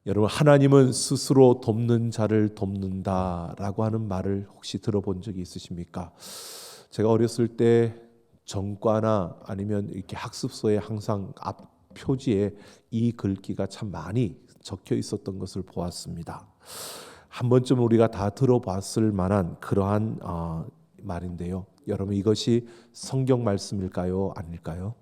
여러분, 하나님은 스스로 돕는 자를 돕는다라고 하는 말을 혹시 들어본 적이 있으십니까? 제가 어렸을 때 전과나 아니면 이렇게 학습서에 항상 앞 표지에 이 글귀가 참 많이 적혀 있었던 것을 보았습니다. 한 번쯤 우리가 다 들어봤을 만한 그러한 말인데요. 여러분, 이것이 성경 말씀일까요? 아닐까요?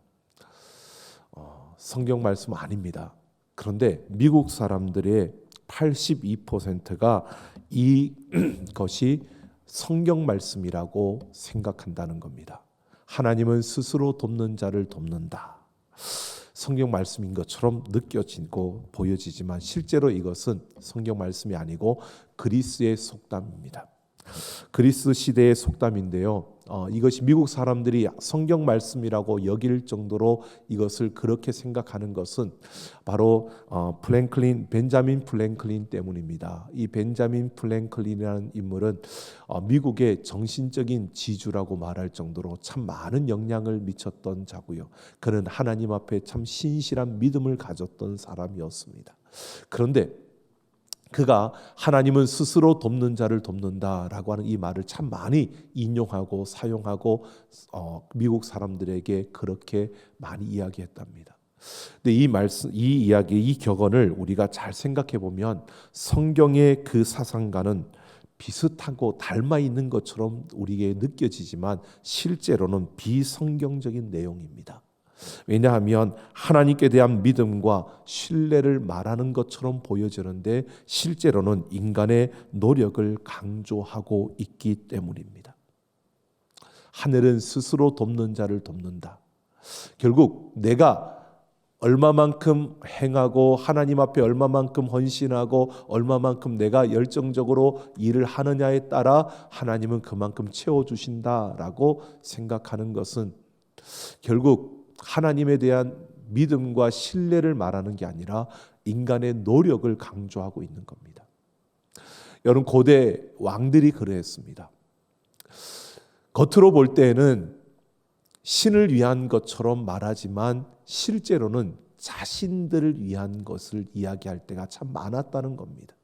성경 말씀 아닙니다. 그런데 미국 사람들의 82%가 이것이 성경 말씀이라고 생각한다는 겁니다. 하나님은 스스로 돕는 자를 돕는다. 성경 말씀인 것처럼 느껴지고 보여지지만 실제로 이것은 성경 말씀이 아니고 그리스의 속담입니다. 그리스 시대의 속담인데요. 이것이 미국 사람들이 성경 말씀이라고 여길 정도로 이것을 그렇게 생각하는 것은 바로 벤자민 플랭클린 때문입니다. 이 벤자민 플랭클린이라는 인물은 미국의 정신적인 지주라고 말할 정도로 참 많은 영향을 미쳤던 자고요. 그는 하나님 앞에 참 신실한 믿음을 가졌던 사람이었습니다. 그런데 그가 하나님은 스스로 돕는 자를 돕는다라고 하는 이 말을 참 많이 인용하고 사용하고 미국 사람들에게 그렇게 많이 이야기했답니다. 근데 이 말씀, 이 이야기, 이 격언을 우리가 잘 생각해 보면 성경의 그 사상과는 비슷하고 닮아 있는 것처럼 우리에게 느껴지지만 실제로는 비성경적인 내용입니다. 왜냐하면 하나님께 대한 믿음과 신뢰를 말하는 것처럼 보여지는데 실제로는 인간의 노력을 강조하고 있기 때문입니다. 하늘은 스스로 돕는 자를 돕는다. 결국 내가 얼마만큼 행하고 하나님 앞에 얼마만큼 헌신하고 얼마만큼 내가 열정적으로 일을 하느냐에 따라 하나님은 그만큼 채워주신다라고 생각하는 것은 결국 하나님에 대한 믿음과 신뢰를 말하는 게 아니라 인간의 노력을 강조하고 있는 겁니다. 여러분, 고대 왕들이 그러했습니다. 겉으로 볼 때는 신을 위한 것처럼 말하지만 실제로는 자신들을 위한 것을 이야기할 때가 참 많았다는 겁니다.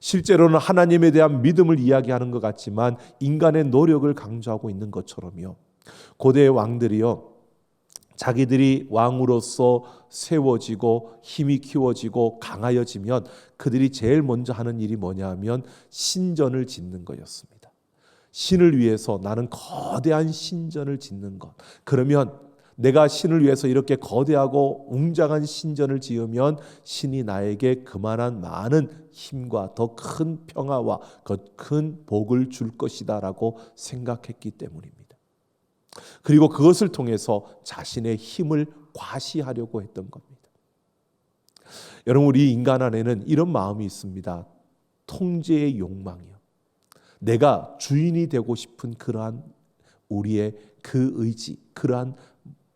실제로는 하나님에 대한 믿음을 이야기하는 것 같지만 인간의 노력을 강조하고 있는 것처럼요. 고대의 왕들이요, 자기들이 왕으로서 세워지고 힘이 키워지고 강하여지면 그들이 제일 먼저 하는 일이 뭐냐 하면 신전을 짓는 거였습니다. 신을 위해서 나는 거대한 신전을 짓는 것. 그러면 내가 신을 위해서 이렇게 거대하고 웅장한 신전을 지으면 신이 나에게 그만한 많은 힘과 더 큰 평화와 더 큰 복을 줄 것이다 라고 생각했기 때문입니다. 그리고 그것을 통해서 자신의 힘을 과시하려고 했던 겁니다. 여러분, 우리 인간 안에는 이런 마음이 있습니다. 통제의 욕망이요. 내가 주인이 되고 싶은 그러한 우리의 그 의지, 그러한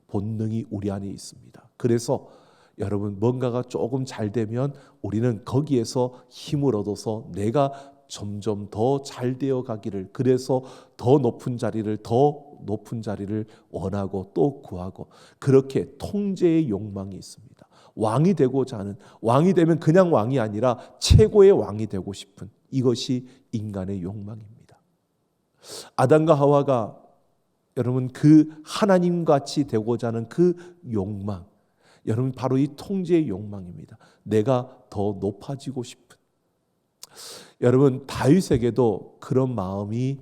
본능이 우리 안에 있습니다. 그래서 여러분, 뭔가가 조금 잘 되면 우리는 거기에서 힘을 얻어서 내가 점점 더 잘 되어 가기를, 그래서 더 높은 자리를 원하고 또 구하고, 그렇게 통제의 욕망이 있습니다. 왕이 되고자 하는, 왕이 되면 그냥 왕이 아니라 최고의 왕이 되고 싶은, 이것이 인간의 욕망입니다. 아담과 하와가 여러분 그 하나님같이 되고자 하는 그 욕망, 여러분 바로 이 통제의 욕망입니다. 내가 더 높아지고 싶은. 여러분, 다윗에게도 그런 마음이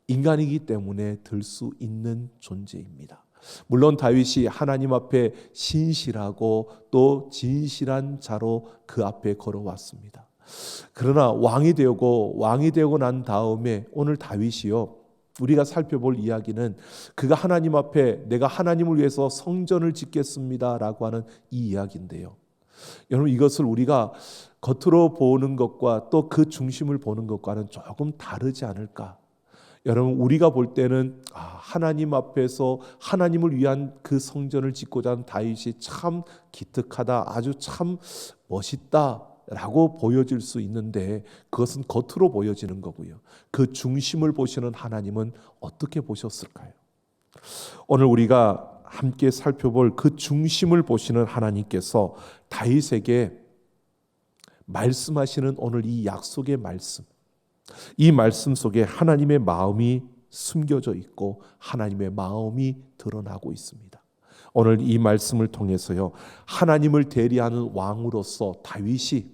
인간이기 때문에 들 수 있는 존재입니다. 물론 다윗이 하나님 앞에 신실하고 또 진실한 자로 그 앞에 걸어왔습니다. 그러나 왕이 되고 난 다음에 오늘 다윗이요, 우리가 살펴볼 이야기는 그가 하나님 앞에 내가 하나님을 위해서 성전을 짓겠습니다 라고 하는 이 이야기인데요. 여러분, 이것을 우리가 겉으로 보는 것과 또 그 중심을 보는 것과는 조금 다르지 않을까? 여러분, 우리가 볼 때는 하나님 앞에서 하나님을 위한 그 성전을 짓고자 하는 다윗이 참 기특하다, 아주 참 멋있다 라고 보여질 수 있는데 그것은 겉으로 보여지는 거고요. 그 중심을 보시는 하나님은 어떻게 보셨을까요? 오늘 우리가 함께 살펴볼 그 중심을 보시는 하나님께서 다윗에게 말씀하시는 오늘 이 약속의 말씀, 이 말씀 속에 하나님의 마음이 숨겨져 있고 하나님의 마음이 드러나고 있습니다. 오늘 이 말씀을 통해서요, 하나님을 대리하는 왕으로서 다윗이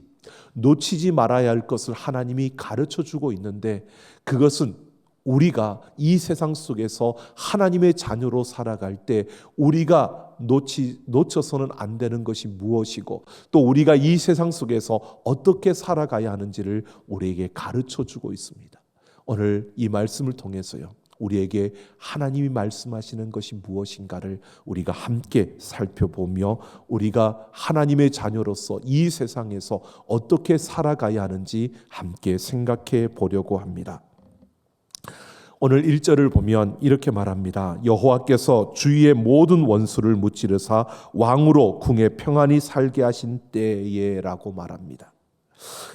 놓치지 말아야 할 것을 하나님이 가르쳐 주고 있는데, 그것은 우리가 이 세상 속에서 하나님의 자녀로 살아갈 때 우리가 놓쳐서는 안 되는 것이 무엇이고, 또 우리가 이 세상 속에서 어떻게 살아가야 하는지를 우리에게 가르쳐 주고 있습니다. 오늘 이 말씀을 통해서요, 우리에게 하나님이 말씀하시는 것이 무엇인가를 우리가 함께 살펴보며 우리가 하나님의 자녀로서 이 세상에서 어떻게 살아가야 하는지 함께 생각해 보려고 합니다. 오늘 1절을 보면 이렇게 말합니다. 여호와께서 주위의 모든 원수를 무찌르사 왕으로 궁에 평안히 살게 하신 때에라고 말합니다.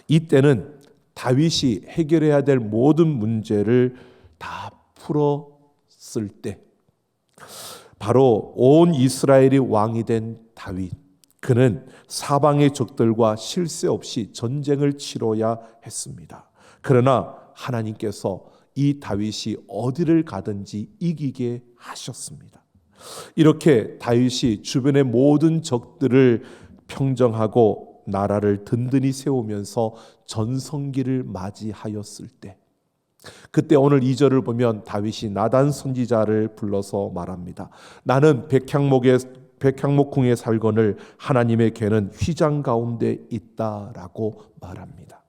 이때는 다윗이 해결해야 될 모든 문제를 다 풀었을 때, 바로 온 이스라엘이 왕이 된 다윗, 그는 사방의 적들과 쉴 새 없이 전쟁을 치러야 했습니다. 그러나 하나님께서 이 다윗이 어디를 가든지 이기게 하셨습니다. 이렇게 다윗이 주변의 모든 적들을 평정하고 나라를 든든히 세우면서 전성기를 맞이하였을 때, 그때 오늘 2절을 보면 다윗이 나단 선지자를 불러서 말합니다. 나는 백향목궁에 살거늘 하나님의 궤는 휘장 가운데 있다라고 말합니다.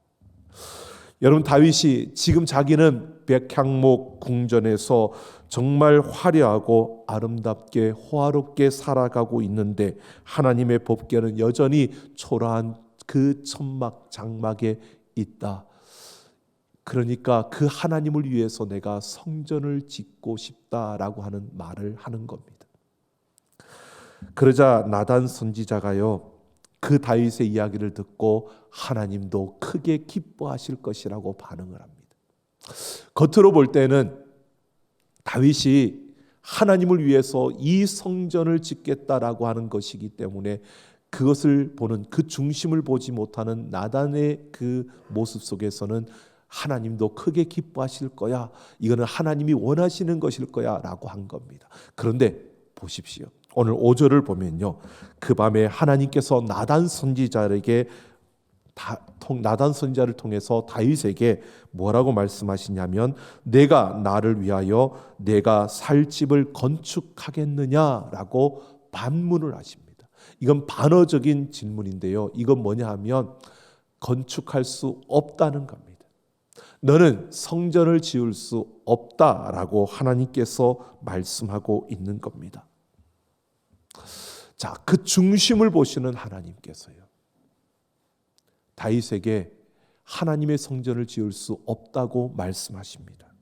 여러분, 다윗이 지금 자기는 백향목 궁전에서 정말 화려하고 아름답게 호화롭게 살아가고 있는데, 하나님의 법궤는 여전히 초라한 그 천막 장막에 있다. 그러니까 그 하나님을 위해서 내가 성전을 짓고 싶다라고 하는 말을 하는 겁니다. 그러자 나단 선지자가요, 그 다윗의 이야기를 듣고 하나님도 크게 기뻐하실 것이라고 반응을 합니다. 겉으로 볼 때는 다윗이 하나님을 위해서 이 성전을 짓겠다라고 하는 것이기 때문에 그것을 보는, 그 중심을 보지 못하는 나단의 그 모습 속에서는 하나님도 크게 기뻐하실 거야, 이거는 하나님이 원하시는 것일 거야 라고 한 겁니다. 그런데 보십시오, 오늘 5절을 보면요, 그 밤에 하나님께서 나단 선지자를 통해서 다윗에게 뭐라고 말씀하시냐면, 내가 나를 위하여 내가 살 집을 건축하겠느냐라고 반문을 하십니다. 이건 반어적인 질문인데요, 이건 뭐냐 하면 건축할 수 없다는 겁니다. 너는 성전을 지을 수 없다라고 하나님께서 말씀하고 있는 겁니다. 자, 그 중심을 보시는 하나님께서요, 다윗에게 하나님의 성전을 지을 수 없다고 말씀하십니다.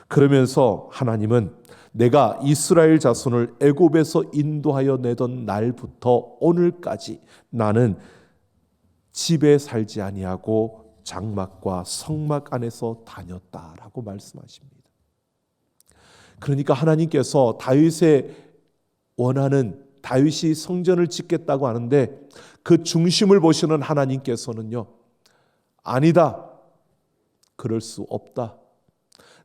그러면서 하나님은 내가 이스라엘 자손을 애굽에서 인도하여 내던 날부터 오늘까지 나는 집에 살지 아니하고 장막과 성막 안에서 다녔다라고 말씀하십니다. 그러니까 하나님께서 다윗의 원하는, 다윗이 성전을 짓겠다고 하는데 그 중심을 보시는 하나님께서는요, 아니다, 그럴 수 없다.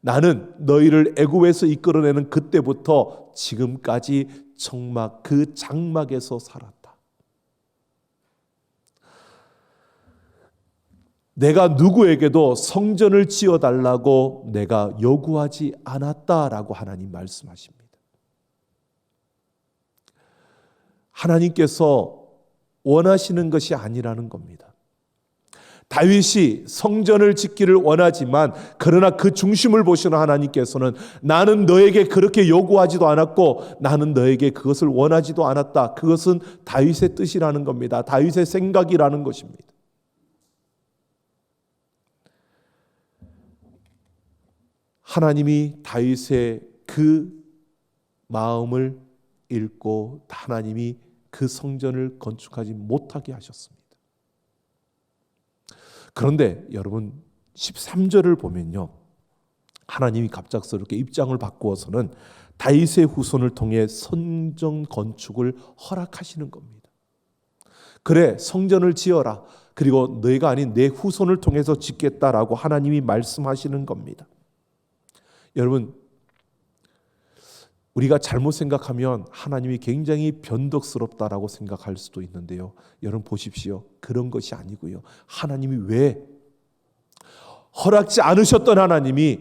나는 너희를 애굽에서 이끌어내는 그때부터 지금까지 성막, 그 장막에서 살았다. 내가 누구에게도 성전을 지어달라고 내가 요구하지 않았다라고 하나님 말씀하십니다. 하나님께서 원하시는 것이 아니라는 겁니다. 다윗이 성전을 짓기를 원하지만, 그러나 그 중심을 보시는 하나님께서는 나는 너에게 그렇게 요구하지도 않았고 나는 너에게 그것을 원하지도 않았다. 그것은 다윗의 뜻이라는 겁니다. 다윗의 생각이라는 것입니다. 하나님이 다윗의 그 마음을 읽고 하나님이 그 성전을 건축하지 못하게 하셨습니다. 그런데 여러분, 13절을 보면요, 하나님이 갑작스럽게 입장을 바꾸어서는 다윗의 후손을 통해 성전 건축을 허락하시는 겁니다. 그래, 성전을 지어라. 그리고 너희가 아닌 내 후손을 통해서 짓겠다라고 하나님이 말씀하시는 겁니다. 여러분, 우리가 잘못 생각하면 하나님이 굉장히 변덕스럽다라고 생각할 수도 있는데요. 여러분 보십시오. 그런 것이 아니고요. 하나님이 왜 허락지 않으셨던 하나님이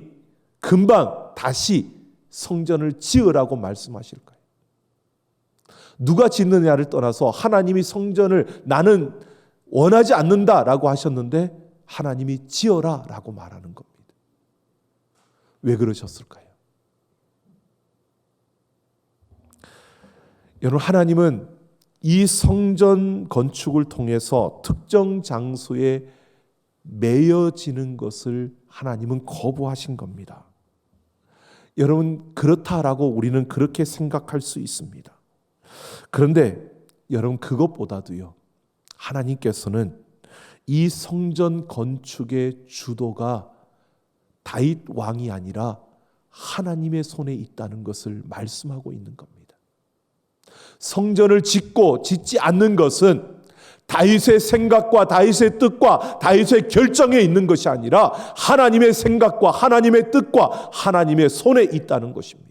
금방 다시 성전을 지으라고 말씀하실까요? 누가 짓느냐를 떠나서 하나님이 성전을 나는 원하지 않는다라고 하셨는데 하나님이 지어라라고 말하는 겁니다. 왜 그러셨을까요? 여러분, 하나님은 이 성전 건축을 통해서 특정 장소에 매여지는 것을 하나님은 거부하신 겁니다. 여러분, 그렇다라고 우리는 그렇게 생각할 수 있습니다. 그런데 여러분, 그것보다도요, 하나님께서는 이 성전 건축의 주도가 다윗 왕이 아니라 하나님의 손에 있다는 것을 말씀하고 있는 겁니다. 성전을 짓고 짓지 않는 것은 다윗의 생각과 다윗의 뜻과 다윗의 결정에 있는 것이 아니라 하나님의 생각과 하나님의 뜻과 하나님의 손에 있다는 것입니다.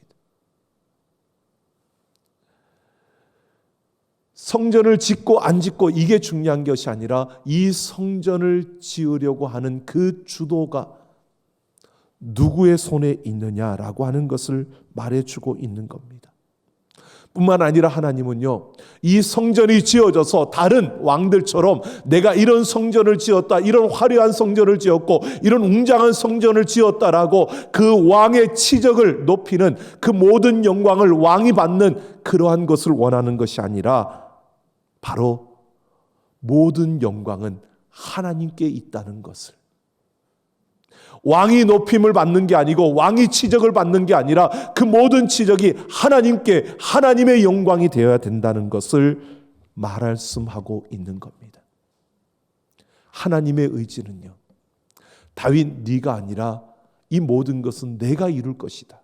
성전을 짓고 안 짓고 이게 중요한 것이 아니라 이 성전을 지으려고 하는 그 주도가 누구의 손에 있느냐라고 하는 것을 말해주고 있는 겁니다. 뿐만 아니라 하나님은요, 이 성전이 지어져서 다른 왕들처럼 내가 이런 성전을 지었다, 이런 화려한 성전을 지었고 이런 웅장한 성전을 지었다라고 그 왕의 치적을 높이는 그 모든 영광을 왕이 받는 그러한 것을 원하는 것이 아니라 바로 모든 영광은 하나님께 있다는 것을, 왕이 높임을 받는 게 아니고 왕이 치적을 받는 게 아니라 그 모든 치적이 하나님께, 하나님의 영광이 되어야 된다는 것을 말씀하고 있는 겁니다. 하나님의 의지는요, 다윗 네가 아니라 이 모든 것은 내가 이룰 것이다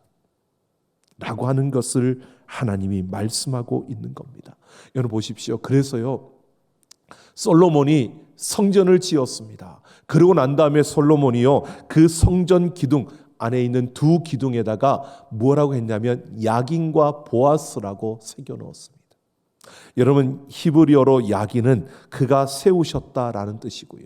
라고 하는 것을 하나님이 말씀하고 있는 겁니다. 여러분 보십시오. 그래서요, 솔로몬이 성전을 지었습니다. 그러고 난 다음에 솔로몬이요, 그 성전 기둥 안에 있는 두 기둥에다가 뭐라고 했냐면 야긴과 보아스라고 새겨 넣었습니다. 여러분, 히브리어로 야긴은 그가 세우셨다라는 뜻이고요,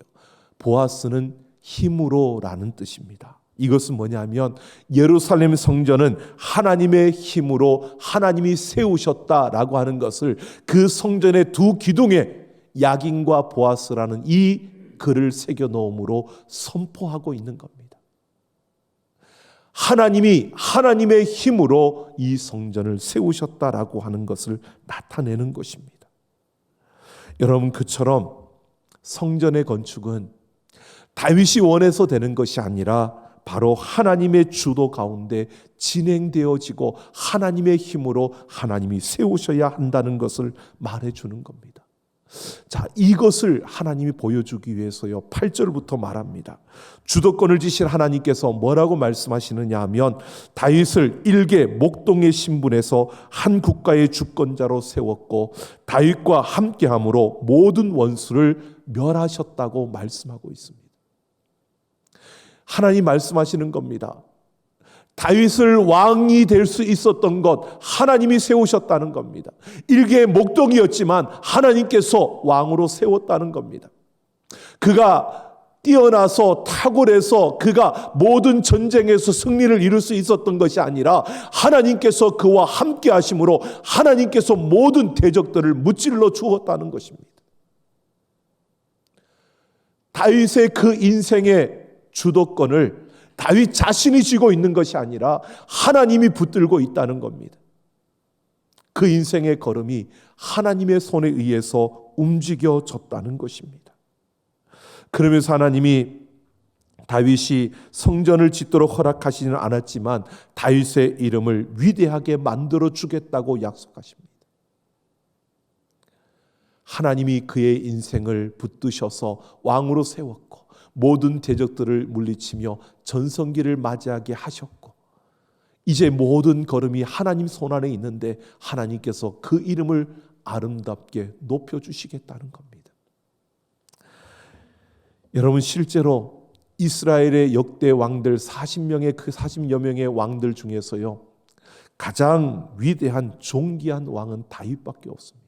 보아스는 힘으로라는 뜻입니다. 이것은 뭐냐면 예루살렘 성전은 하나님의 힘으로 하나님이 세우셨다라고 하는 것을 그 성전의 두 기둥에 야긴과 보아스라는 이 글을 새겨 놓음으로 선포하고 있는 겁니다. 하나님이 하나님의 힘으로 이 성전을 세우셨다라고 하는 것을 나타내는 것입니다. 여러분, 그처럼 성전의 건축은 다윗이 원해서 되는 것이 아니라 바로 하나님의 주도 가운데 진행되어지고 하나님의 힘으로 하나님이 세우셔야 한다는 것을 말해주는 겁니다. 자, 이것을 하나님이 보여주기 위해서요, 8절부터 말합니다. 주도권을 지신 하나님께서 뭐라고 말씀하시느냐 하면 다윗을 일개 목동의 신분에서 한 국가의 주권자로 세웠고 다윗과 함께함으로 모든 원수를 멸하셨다고 말씀하고 있습니다. 하나님 말씀하시는 겁니다. 다윗을 왕이 될 수 있었던 것 하나님이 세우셨다는 겁니다. 일개의 목동이었지만 하나님께서 왕으로 세웠다는 겁니다. 그가 뛰어나서 탁월해서 그가 모든 전쟁에서 승리를 이룰 수 있었던 것이 아니라 하나님께서 그와 함께 하심으로 하나님께서 모든 대적들을 무찔러 주었다는 것입니다. 다윗의 그 인생의 주도권을 다윗 자신이 쥐고 있는 것이 아니라 하나님이 붙들고 있다는 겁니다. 그 인생의 걸음이 하나님의 손에 의해서 움직여졌다는 것입니다. 그러면서 하나님이 다윗이 성전을 짓도록 허락하시지는 않았지만 다윗의 이름을 위대하게 만들어 주겠다고 약속하십니다. 하나님이 그의 인생을 붙드셔서 왕으로 세웠고 모든 대적들을 물리치며 전성기를 맞이하게 하셨고 이제 모든 걸음이 하나님 손안에 있는데 하나님께서 그 이름을 아름답게 높여주시겠다는 겁니다. 여러분, 실제로 이스라엘의 역대 왕들 40여 명의 왕들 중에서요, 가장 위대한 존귀한 왕은 다윗밖에 없습니다.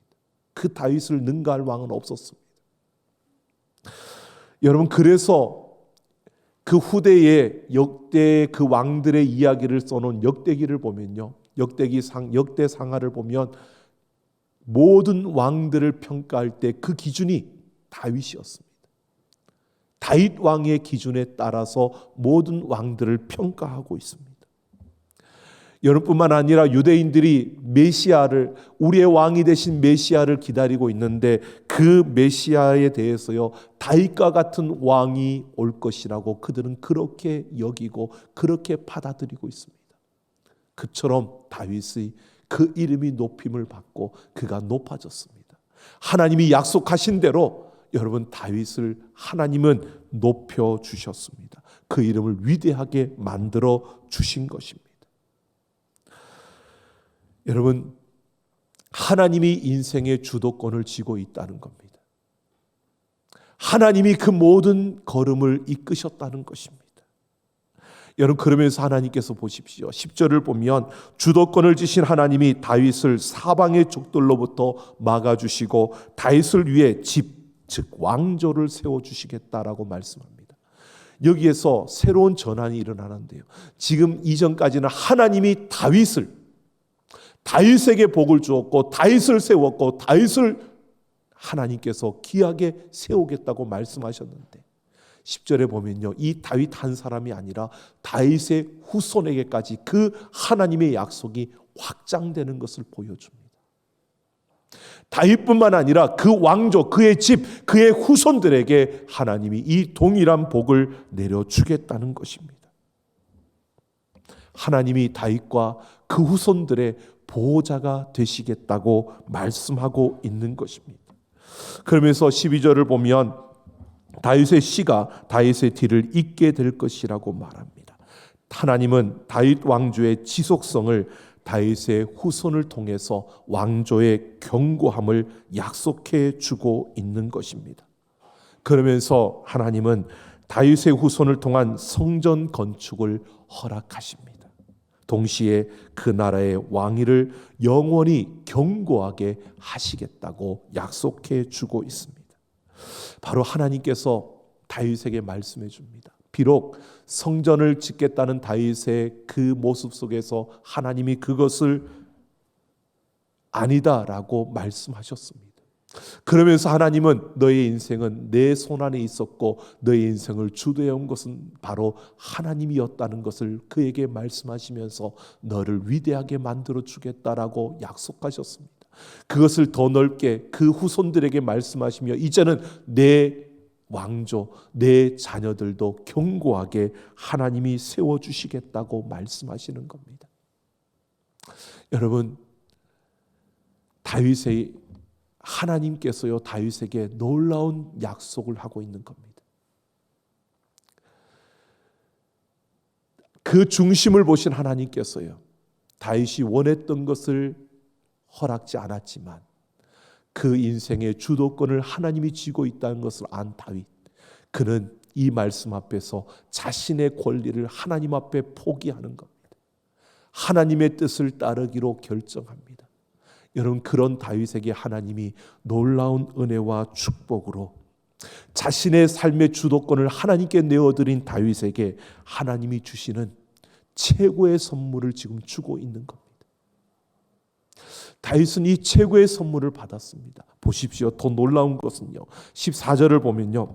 그 다윗을 능가할 왕은 없었습니다. 여러분, 그래서 그 후대의 역대 그 왕들의 이야기를 써놓은 역대기를 보면요, 역대상하를 보면 모든 왕들을 평가할 때 그 기준이 다윗이었습니다. 다윗 왕의 기준에 따라서 모든 왕들을 평가하고 있습니다. 여러분뿐만 아니라 유대인들이 메시아를, 우리의 왕이 되신 메시아를 기다리고 있는데 그 메시아에 대해서요, 다윗과 같은 왕이 올 것이라고 그들은 그렇게 여기고 그렇게 받아들이고 있습니다. 그처럼 다윗의 그 이름이 높임을 받고 그가 높아졌습니다. 하나님이 약속하신 대로 여러분, 다윗을 하나님은 높여주셨습니다. 그 이름을 위대하게 만들어 주신 것입니다. 여러분, 하나님이 인생의 주도권을 쥐고 있다는 겁니다. 하나님이 그 모든 걸음을 이끄셨다는 것입니다. 여러분, 그러면서 하나님께서 보십시오. 10절을 보면 주도권을 지신 하나님이 다윗을 사방의 적들로부터 막아주시고 다윗을 위해 집, 즉 왕조를 세워주시겠다라고 말씀합니다. 여기에서 새로운 전환이 일어나는데요, 지금 이전까지는 하나님이 다윗에게 복을 주었고 다윗을 세웠고 다윗을 하나님께서 귀하게 세우겠다고 말씀하셨는데 10절에 보면요, 이 다윗 한 사람이 아니라 다윗의 후손에게까지 그 하나님의 약속이 확장되는 것을 보여줍니다. 다윗뿐만 아니라 그 왕조, 그의 집, 그의 후손들에게 하나님이 이 동일한 복을 내려주겠다는 것입니다. 하나님이 다윗과 그 후손들의 보호자가 되시겠다고 말씀하고 있는 것입니다. 그러면서 12절을 보면 다윗의 씨가 다윗의 뒤를 잇게 될 것이라고 말합니다. 하나님은 다윗 왕조의 지속성을 다윗의 후손을 통해서 왕조의 견고함을 약속해 주고 있는 것입니다. 그러면서 하나님은 다윗의 후손을 통한 성전 건축을 허락하십니다. 동시에 그 나라의 왕위를 영원히 견고하게 하시겠다고 약속해 주고 있습니다. 바로 하나님께서 다윗에게 말씀해 줍니다. 비록 성전을 짓겠다는 다윗의 그 모습 속에서 하나님이 그것을 아니다라고 말씀하셨습니다. 그러면서 하나님은 너의 인생은 내 손안에 있었고 너의 인생을 주도해온 것은 바로 하나님이었다는 것을 그에게 말씀하시면서 너를 위대하게 만들어 주겠다라고 약속하셨습니다. 그것을 더 넓게 그 후손들에게 말씀하시며 이제는 내 왕조, 내 자녀들도 견고하게 하나님이 세워주시겠다고 말씀하시는 겁니다. 여러분, 하나님께서요, 다윗에게 놀라운 약속을 하고 있는 겁니다. 그 중심을 보신 하나님께서요, 다윗이 원했던 것을 허락지 않았지만 그 인생의 주도권을 하나님이 쥐고 있다는 것을 안 다윗, 그는 이 말씀 앞에서 자신의 권리를 하나님 앞에 포기하는 겁니다. 하나님의 뜻을 따르기로 결정합니다. 여러분, 그런 다윗에게 하나님이 놀라운 은혜와 축복으로 자신의 삶의 주도권을 하나님께 내어드린 다윗에게 하나님이 주시는 최고의 선물을 지금 주고 있는 겁니다. 다윗은 이 최고의 선물을 받았습니다. 보십시오. 더 놀라운 것은요, 14절을 보면요,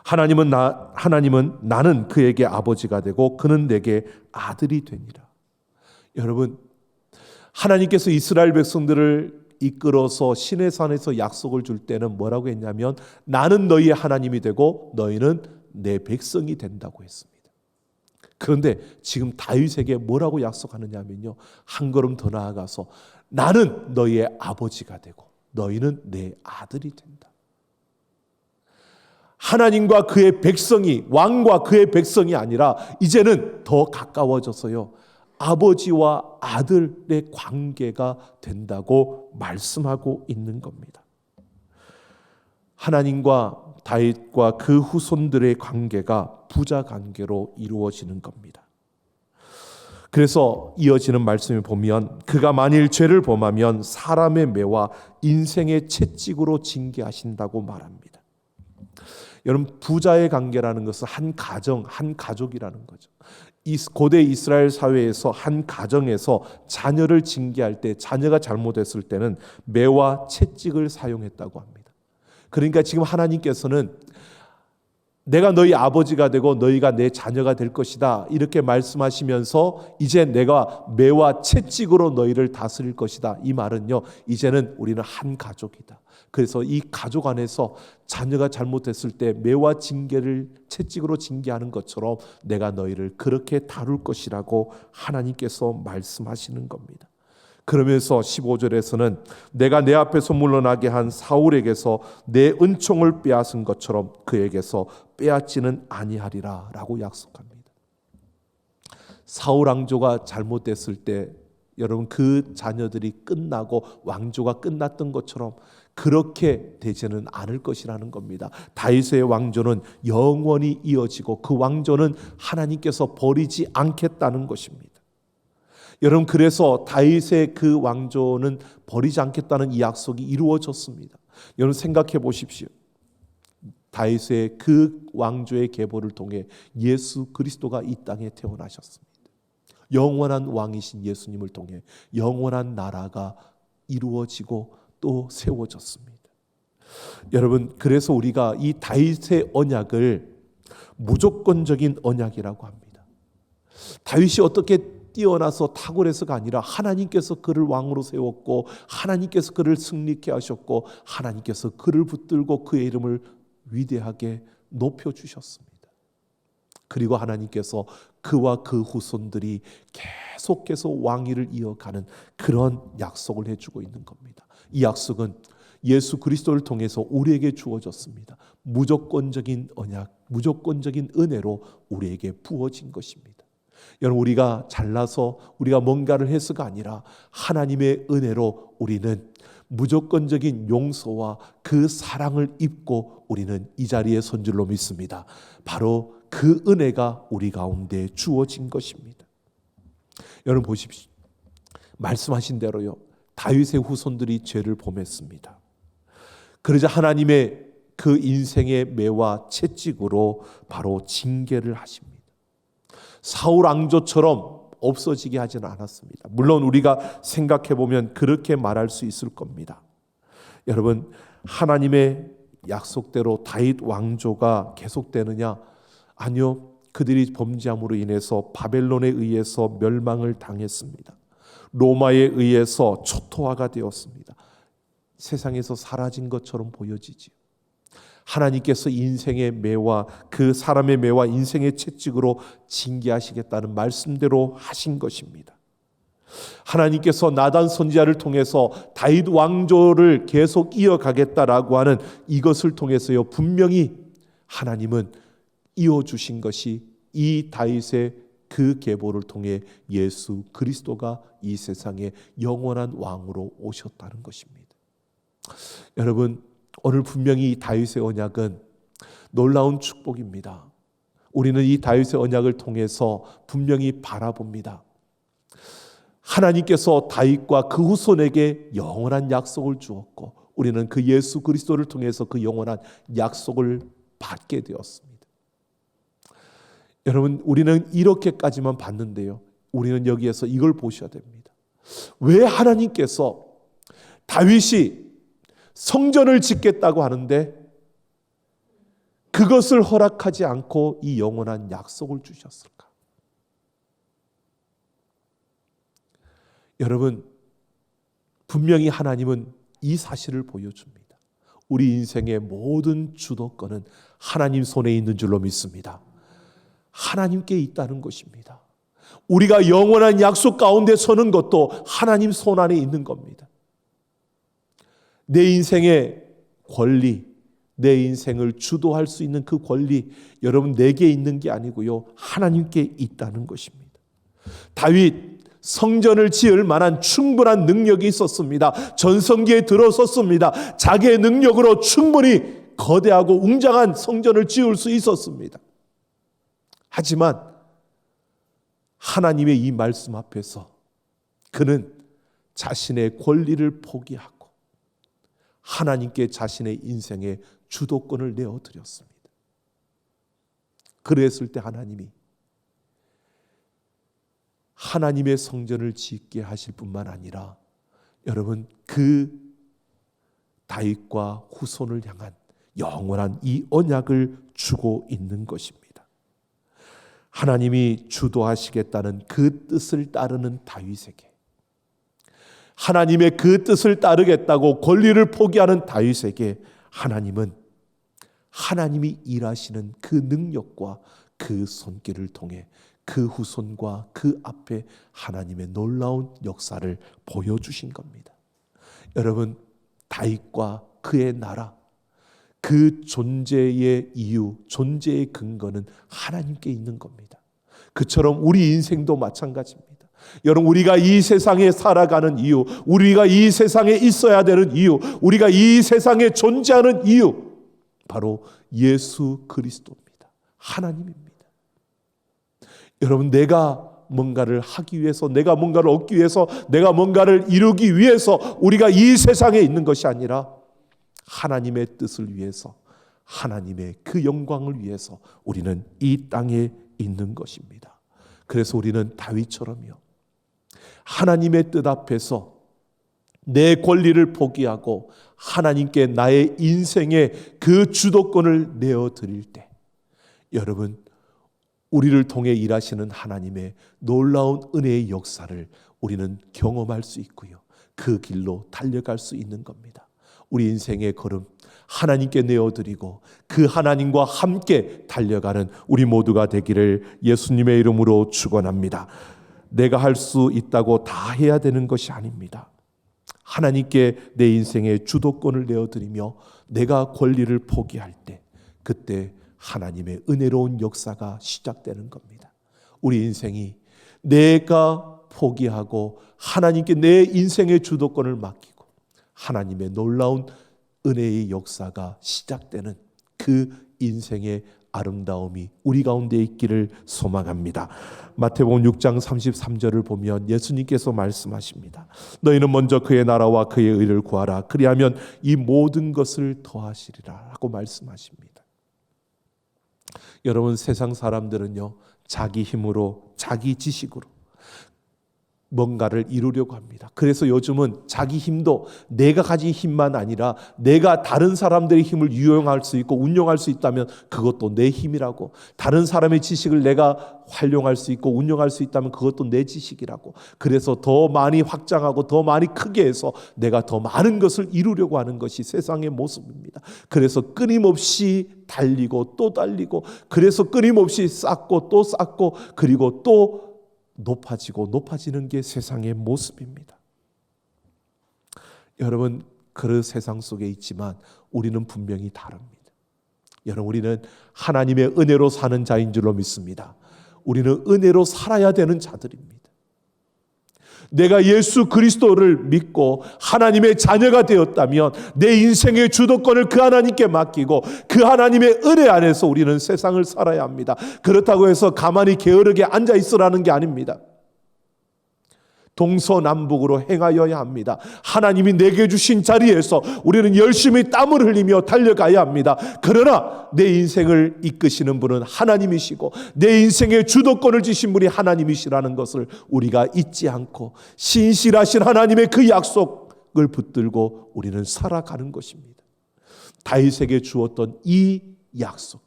하나님은 나는 그에게 아버지가 되고 그는 내게 아들이 되니라. 여러분, 하나님께서 이스라엘 백성들을 이끌어서 시내산에서 약속을 줄 때는 뭐라고 했냐면 나는 너희의 하나님이 되고 너희는 내 백성이 된다고 했습니다. 그런데 지금 다윗에게 뭐라고 약속하느냐면요, 한 걸음 더 나아가서 나는 너희의 아버지가 되고 너희는 내 아들이 된다. 하나님과 그의 백성이, 왕과 그의 백성이 아니라 이제는 더 가까워져서요, 아버지와 아들의 관계가 된다고 말씀하고 있는 겁니다. 하나님과 다윗과 그 후손들의 관계가 부자 관계로 이루어지는 겁니다. 그래서 이어지는 말씀을 보면 그가 만일 죄를 범하면 사람의 매와 인생의 채찍으로 징계하신다고 말합니다. 여러분, 부자의 관계라는 것은 한 가정, 한 가족이라는 거죠. 고대 이스라엘 사회에서 한 가정에서 자녀를 징계할 때, 자녀가 잘못했을 때는 매와 채찍을 사용했다고 합니다. 그러니까 지금 하나님께서는 내가 너희 아버지가 되고 너희가 내 자녀가 될 것이다, 이렇게 말씀하시면서 이제 내가 매와 채찍으로 너희를 다스릴 것이다, 이 말은요, 이제는 우리는 한 가족이다. 그래서 이 가족 안에서 자녀가 잘못했을 때 매와 채찍으로 징계하는 것처럼 내가 너희를 그렇게 다룰 것이라고 하나님께서 말씀하시는 겁니다. 그러면서 15절에서는 내가 내 앞에서 물러나게 한 사울에게서 내 은총을 빼앗은 것처럼 그에게서 빼앗지는 아니하리라 라고 약속합니다. 사울 왕조가 잘못됐을 때 여러분, 그 자녀들이 끝나고 왕조가 끝났던 것처럼 그렇게 되지는 않을 것이라는 겁니다. 다윗의 왕조는 영원히 이어지고 그 왕조는 하나님께서 버리지 않겠다는 것입니다. 여러분, 그래서 다윗의 그 왕조는 버리지 않겠다는 이 약속이 이루어졌습니다. 여러분, 생각해 보십시오. 다윗의 그 왕조의 계보를 통해 예수 그리스도가 이 땅에 태어나셨습니다. 영원한 왕이신 예수님을 통해 영원한 나라가 이루어지고 또 세워졌습니다. 여러분, 그래서 우리가 이 다윗의 언약을 무조건적인 언약이라고 합니다. 다윗이 어떻게 뛰어나서 탁월해서가 아니라 하나님께서 그를 왕으로 세웠고 하나님께서 그를 승리케 하셨고 하나님께서 그를 붙들고 그의 이름을 위대하게 높여주셨습니다. 그리고 하나님께서 그와 그 후손들이 계속해서 왕위를 이어가는 그런 약속을 해주고 있는 겁니다. 이 약속은 예수 그리스도를 통해서 우리에게 주어졌습니다. 무조건적인 언약, 무조건적인 은혜로 우리에게 부어진 것입니다. 여러분, 우리가 잘나서 우리가 뭔가를 해서가 아니라 하나님의 은혜로 우리는 무조건적인 용서와 그 사랑을 입고 우리는 이 자리에 선 줄로 믿습니다. 바로 그 은혜가 우리 가운데 주어진 것입니다. 여러분 보십시오. 말씀하신 대로요, 다윗의 후손들이 죄를 범했습니다. 그러자 하나님의 그 인생의 매와 채찍으로 바로 징계를 하십니다. 사울 왕조처럼 없어지게 하지는 않았습니다. 물론 우리가 생각해 보면 그렇게 말할 수 있을 겁니다. 여러분, 하나님의 약속대로 다윗 왕조가 계속되느냐? 아니요. 그들이 범죄함으로 인해서 바벨론에 의해서 멸망을 당했습니다. 로마에 의해서 초토화가 되었습니다. 세상에서 사라진 것처럼 보여지지요. 하나님께서 인생의 매와 그 사람의 매와 인생의 채찍으로 징계하시겠다는 말씀대로 하신 것입니다. 하나님께서 나단 선지자를 통해서 다윗 왕조를 계속 이어가겠다라고 하는 이것을 통해서요, 분명히 하나님은 이어주신 것이 이 다윗의 그 계보를 통해 예수 그리스도가 이 세상에 영원한 왕으로 오셨다는 것입니다. 여러분, 오늘 분명히 이 다윗의 언약은 놀라운 축복입니다. 우리는 이 다윗의 언약을 통해서 분명히 바라봅니다. 하나님께서 다윗과 그 후손에게 영원한 약속을 주었고 우리는 그 예수 그리스도를 통해서 그 영원한 약속을 받게 되었습니다. 여러분, 우리는 이렇게까지만 봤는데요, 우리는 여기에서 이걸 보셔야 됩니다. 왜 하나님께서 다윗이 성전을 짓겠다고 하는데 그것을 허락하지 않고 이 영원한 약속을 주셨을까? 여러분, 분명히 하나님은 이 사실을 보여줍니다. 우리 인생의 모든 주도권은 하나님 손에 있는 줄로 믿습니다. 하나님께 있다는 것입니다. 우리가 영원한 약속 가운데 서는 것도 하나님 손 안에 있는 겁니다. 내 인생의 권리, 내 인생을 주도할 수 있는 그 권리, 여러분 내게 있는 게 아니고요, 하나님께 있다는 것입니다. 다윗 성전을 지을 만한 충분한 능력이 있었습니다. 전성기에 들어섰습니다. 자기의 능력으로 충분히 거대하고 웅장한 성전을 지을 수 있었습니다. 하지만 하나님의 이 말씀 앞에서 그는 자신의 권리를 포기하고 하나님께 자신의 인생의 주도권을 내어드렸습니다. 그랬을 때 하나님이 하나님의 성전을 짓게 하실 뿐만 아니라 여러분 그 다윗과 후손을 향한 영원한 이 언약을 주고 있는 것입니다. 하나님이 주도하시겠다는 그 뜻을 따르는 다윗에게, 하나님의 그 뜻을 따르겠다고 권리를 포기하는 다윗에게 하나님은 하나님이 일하시는 그 능력과 그 손길을 통해 그 후손과 그 앞에 하나님의 놀라운 역사를 보여주신 겁니다. 여러분, 다윗과 그의 나라, 그 존재의 이유, 존재의 근거는 하나님께 있는 겁니다. 그처럼 우리 인생도 마찬가지입니다. 여러분, 우리가 이 세상에 살아가는 이유, 우리가 이 세상에 있어야 되는 이유, 우리가 이 세상에 존재하는 이유, 바로 예수 그리스도입니다. 하나님입니다. 여러분, 내가 뭔가를 하기 위해서, 내가 뭔가를 얻기 위해서, 내가 뭔가를 이루기 위해서 우리가 이 세상에 있는 것이 아니라 하나님의 뜻을 위해서, 하나님의 그 영광을 위해서 우리는 이 땅에 있는 것입니다. 그래서 우리는 다윗처럼요, 하나님의 뜻 앞에서 내 권리를 포기하고 하나님께 나의 인생의 그 주도권을 내어드릴 때, 여러분, 우리를 통해 일하시는 하나님의 놀라운 은혜의 역사를 우리는 경험할 수 있고요, 그 길로 달려갈 수 있는 겁니다. 우리 인생의 걸음 하나님께 내어드리고 그 하나님과 함께 달려가는 우리 모두가 되기를 예수님의 이름으로 축원합니다. 내가 할 수 있다고 다 해야 되는 것이 아닙니다. 하나님께 내 인생의 주도권을 내어드리며 내가 권리를 포기할 때, 그때 하나님의 은혜로운 역사가 시작되는 겁니다. 우리 인생이 내가 포기하고 하나님께 내 인생의 주도권을 맡기고 하나님의 놀라운 은혜의 역사가 시작되는 그 인생의 아름다움이 우리 가운데 있기를 소망합니다. 마태복음 6장 33절을 보면 예수님께서 말씀하십니다. 너희는 먼저 그의 나라와 그의 의를 구하라. 그리하면 이 모든 것을 더하시리라 라고 말씀하십니다. 여러분, 세상 사람들은요, 자기 힘으로, 자기 지식으로 뭔가를 이루려고 합니다. 그래서 요즘은 자기 힘도 내가 가진 힘만 아니라 내가 다른 사람들의 힘을 유용할 수 있고 운용할 수 있다면 그것도 내 힘이라고, 다른 사람의 지식을 내가 활용할 수 있고 운용할 수 있다면 그것도 내 지식이라고, 그래서 더 많이 확장하고 더 많이 크게 해서 내가 더 많은 것을 이루려고 하는 것이 세상의 모습입니다. 그래서 끊임없이 달리고 또 달리고, 그래서 끊임없이 쌓고 또 쌓고, 그리고 또 높아지고 높아지는 게 세상의 모습입니다. 여러분, 그 세상 속에 있지만 우리는 분명히 다릅니다. 여러분, 우리는 하나님의 은혜로 사는 자인 줄로 믿습니다. 우리는 은혜로 살아야 되는 자들입니다. 내가 예수 그리스도를 믿고 하나님의 자녀가 되었다면 내 인생의 주도권을 그 하나님께 맡기고 그 하나님의 은혜 안에서 우리는 세상을 살아야 합니다. 그렇다고 해서 가만히 게으르게 앉아 있으라는 게 아닙니다. 동서남북으로 행하여야 합니다. 하나님이 내게 주신 자리에서 우리는 열심히 땀을 흘리며 달려가야 합니다. 그러나 내 인생을 이끄시는 분은 하나님이시고 내 인생의 주도권을 지신 분이 하나님이시라는 것을 우리가 잊지 않고 신실하신 하나님의 그 약속을 붙들고 우리는 살아가는 것입니다. 다윗에게 주었던 이 약속,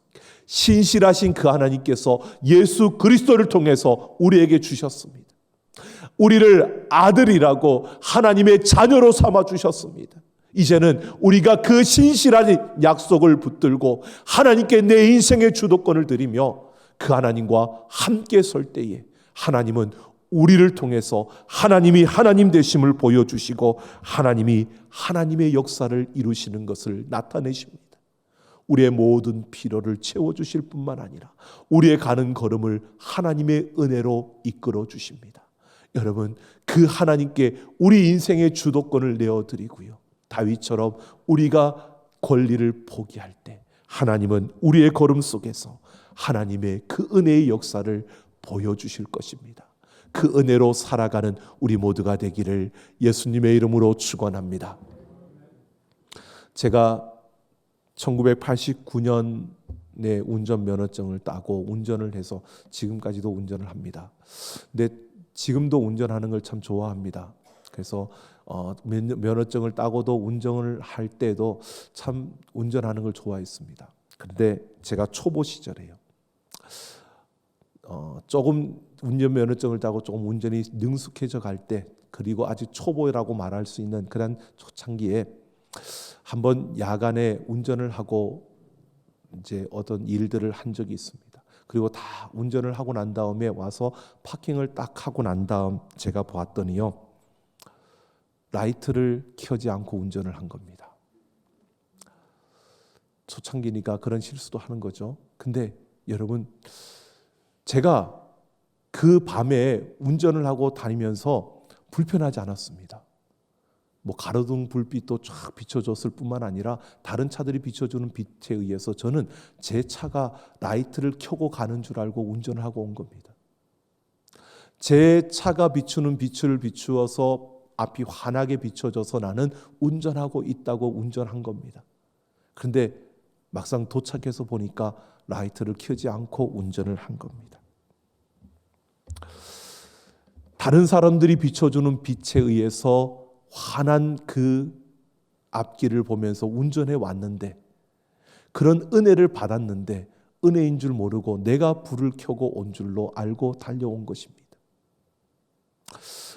신실하신 그 하나님께서 예수 그리스도를 통해서 우리에게 주셨습니다. 우리를 아들이라고 하나님의 자녀로 삼아 주셨습니다. 이제는 우리가 그 신실한 약속을 붙들고 하나님께 내 인생의 주도권을 드리며 그 하나님과 함께 설 때에 하나님은 우리를 통해서 하나님이 하나님 되심을 보여주시고 하나님이 하나님의 역사를 이루시는 것을 나타내십니다. 우리의 모든 필요를 채워주실 뿐만 아니라 우리의 가는 걸음을 하나님의 은혜로 이끌어 주십니다. 여러분, 그 하나님께 우리 인생의 주도권을 내어드리고요, 다윗처럼 우리가 권리를 포기할 때 하나님은 우리의 걸음 속에서 하나님의 그 은혜의 역사를 보여주실 것입니다. 그 은혜로 살아가는 우리 모두가 되기를 예수님의 이름으로 축원합니다. 제가 1989년에 운전면허증을 따고 운전을 해서 지금까지도 운전을 합니다. 근데 지금도 운전하는 걸 참 좋아합니다. 그래서 면허증을 따고도 운전을 할 때도 참 운전하는 걸 좋아했습니다. 그런데 제가 초보 시절에요, 조금 운전면허증을 따고 조금 운전이 능숙해져 갈 때, 그리고 아직 초보라고 말할 수 있는 그런 초창기에 한번 야간에 운전을 하고 이제 어떤 일들을 한 적이 있습니다. 그리고 다 운전을 하고 난 다음에 와서 파킹을 딱 하고 난 다음 제가 보았더니요, 라이트를 켜지 않고 운전을 한 겁니다. 초창기니까 그런 실수도 하는 거죠. 근데 여러분, 제가 그 밤에 운전을 하고 다니면서 불편하지 않았습니다. 뭐 가로등 불빛도 쫙 비춰줬을 뿐만 아니라 다른 차들이 비춰주는 빛에 의해서 저는 제 차가 라이트를 켜고 가는 줄 알고 운전을 하고 온 겁니다. 제 차가 비추는 빛을 비추어서 앞이 환하게 비춰져서 나는 운전하고 있다고 운전한 겁니다. 그런데 막상 도착해서 보니까 라이트를 켜지 않고 운전을 한 겁니다. 다른 사람들이 비춰주는 빛에 의해서 환한 그 앞길을 보면서 운전해 왔는데, 그런 은혜를 받았는데 은혜인 줄 모르고 내가 불을 켜고 온 줄로 알고 달려온 것입니다.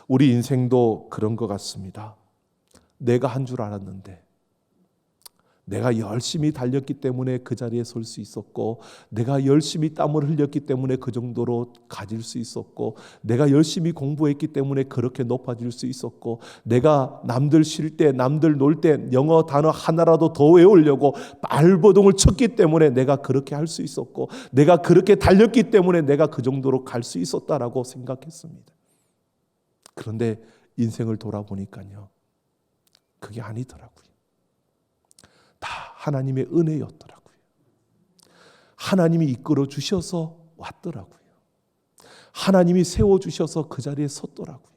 우리 인생도 그런 것 같습니다. 내가 한 줄 알았는데, 내가 열심히 달렸기 때문에 그 자리에 설 수 있었고, 내가 열심히 땀을 흘렸기 때문에 그 정도로 가질 수 있었고, 내가 열심히 공부했기 때문에 그렇게 높아질 수 있었고, 내가 남들 쉴 때 남들 놀 때 영어 단어 하나라도 더 외우려고 발버둥을 쳤기 때문에 내가 그렇게 할 수 있었고, 내가 그렇게 달렸기 때문에 내가 그 정도로 갈 수 있었다라고 생각했습니다. 그런데 인생을 돌아보니까요, 그게 아니더라고요. 다 하나님의 은혜였더라고요. 하나님이 이끌어 주셔서 왔더라고요. 하나님이 세워주셔서 그 자리에 섰더라고요.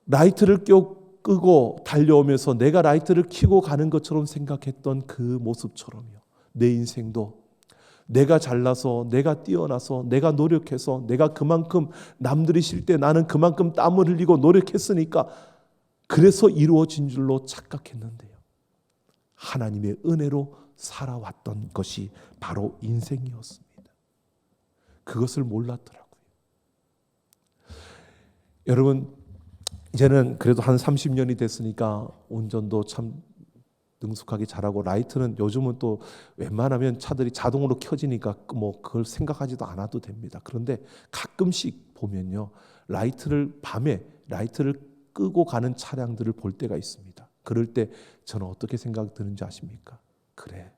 라이트를 끄고 달려오면서 내가 라이트를 켜고 가는 것처럼 생각했던 그 모습처럼요, 내 인생도 내가 잘나서, 내가 뛰어나서, 내가 노력해서, 내가 그만큼 남들이 쉴 때 나는 그만큼 땀을 흘리고 노력했으니까 그래서 이루어진 줄로 착각했는데요, 하나님의 은혜로 살아왔던 것이 바로 인생이었습니다. 그것을 몰랐더라고요. 여러분, 이제는 그래도 한 30년이 됐으니까 운전도 참 능숙하게 잘하고, 라이트는 요즘은 또 웬만하면 차들이 자동으로 켜지니까 뭐 그걸 생각하지도 않아도 됩니다. 그런데 가끔씩 보면요, 밤에 라이트를 끄고 가는 차량들을 볼 때가 있습니다. 그럴 때 저는 어떻게 생각이 드는지 아십니까? 그래,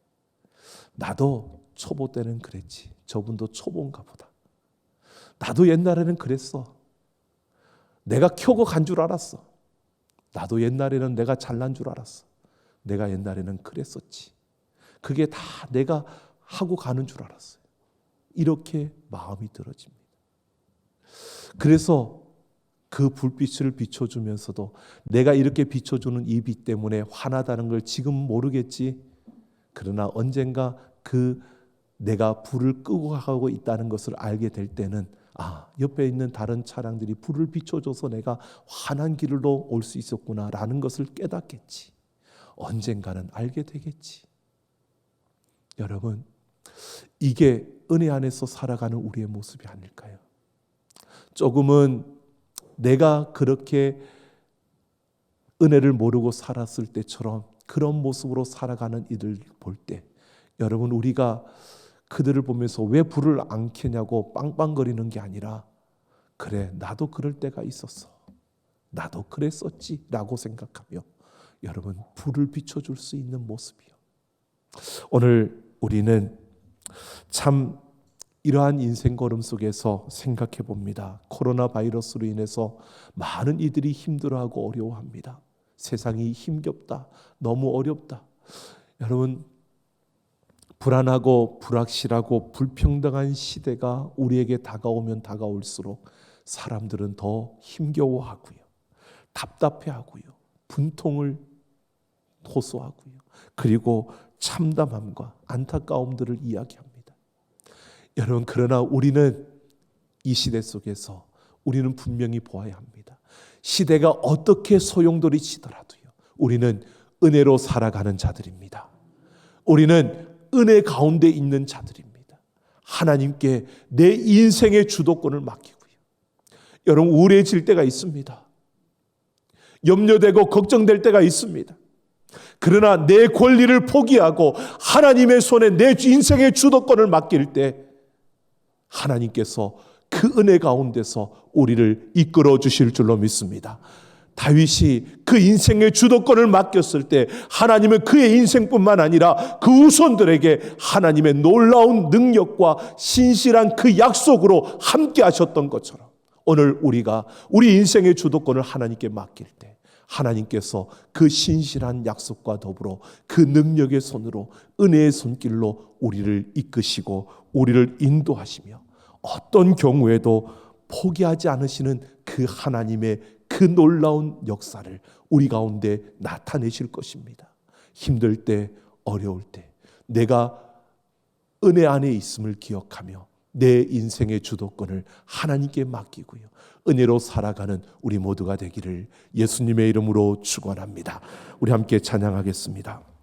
나도 초보 때는 그랬지. 저분도 초보인가 보다. 나도 옛날에는 그랬어. 내가 켜고 간 줄 알았어. 나도 옛날에는 내가 잘난 줄 알았어. 내가 옛날에는 그랬었지. 그게 다 내가 하고 가는 줄 알았어요. 이렇게 마음이 들어집니다. 그래서 그 불빛을 비춰주면서도 내가 이렇게 비춰주는 이 빛 때문에 화나다는 걸 지금 모르겠지. 그러나 언젠가 그 내가 불을 끄고 가고 있다는 것을 알게 될 때는, 옆에 있는 다른 차량들이 불을 비춰줘서 내가 환한 길로 올 수 있었구나라는 것을 깨닫겠지. 언젠가는 알게 되겠지. 여러분, 이게 은혜 안에서 살아가는 우리의 모습이 아닐까요? 조금은 내가 그렇게 은혜를 모르고 살았을 때처럼 그런 모습으로 살아가는 이들 볼 때, 여러분, 우리가 그들을 보면서 왜 불을 안 켜냐고 빵빵거리는 게 아니라, 그래, 나도 그럴 때가 있었어, 나도 그랬었지 라고 생각하며 여러분 불을 비춰줄 수 있는 모습이요. 오늘 우리는 참 이러한 인생 걸음 속에서 생각해 봅니다. 코로나 바이러스로 인해서 많은 이들이 힘들어하고 어려워합니다. 세상이 힘겹다, 너무 어렵다. 여러분, 불안하고 불확실하고 불평등한 시대가 우리에게 다가오면 다가올수록 사람들은 더 힘겨워하고요, 답답해하고요, 분통을 호소하고요, 그리고 참담함과 안타까움들을 이야기합니다. 여러분, 그러나 우리는 이 시대 속에서 우리는 분명히 보아야 합니다. 시대가 어떻게 소용돌이치더라도요, 우리는 은혜로 살아가는 자들입니다. 우리는 은혜 가운데 있는 자들입니다. 하나님께 내 인생의 주도권을 맡기고요. 여러분, 우울해질 때가 있습니다. 염려되고 걱정될 때가 있습니다. 그러나 내 권리를 포기하고 하나님의 손에 내 인생의 주도권을 맡길 때 하나님께서 그 은혜 가운데서 우리를 이끌어 주실 줄로 믿습니다. 다윗이 그 인생의 주도권을 맡겼을 때 하나님은 그의 인생뿐만 아니라 그 후손들에게 하나님의 놀라운 능력과 신실한 그 약속으로 함께 하셨던 것처럼 오늘 우리가 우리 인생의 주도권을 하나님께 맡길 때 하나님께서 그 신실한 약속과 더불어 그 능력의 손으로 은혜의 손길로 우리를 이끄시고 우리를 인도하시며 어떤 경우에도 포기하지 않으시는 그 하나님의 그 놀라운 역사를 우리 가운데 나타내실 것입니다. 힘들 때, 어려울 때 내가 은혜 안에 있음을 기억하며 내 인생의 주도권을 하나님께 맡기고요, 은혜로 살아가는 우리 모두가 되기를 예수님의 이름으로 축원합니다. 우리 함께 찬양하겠습니다.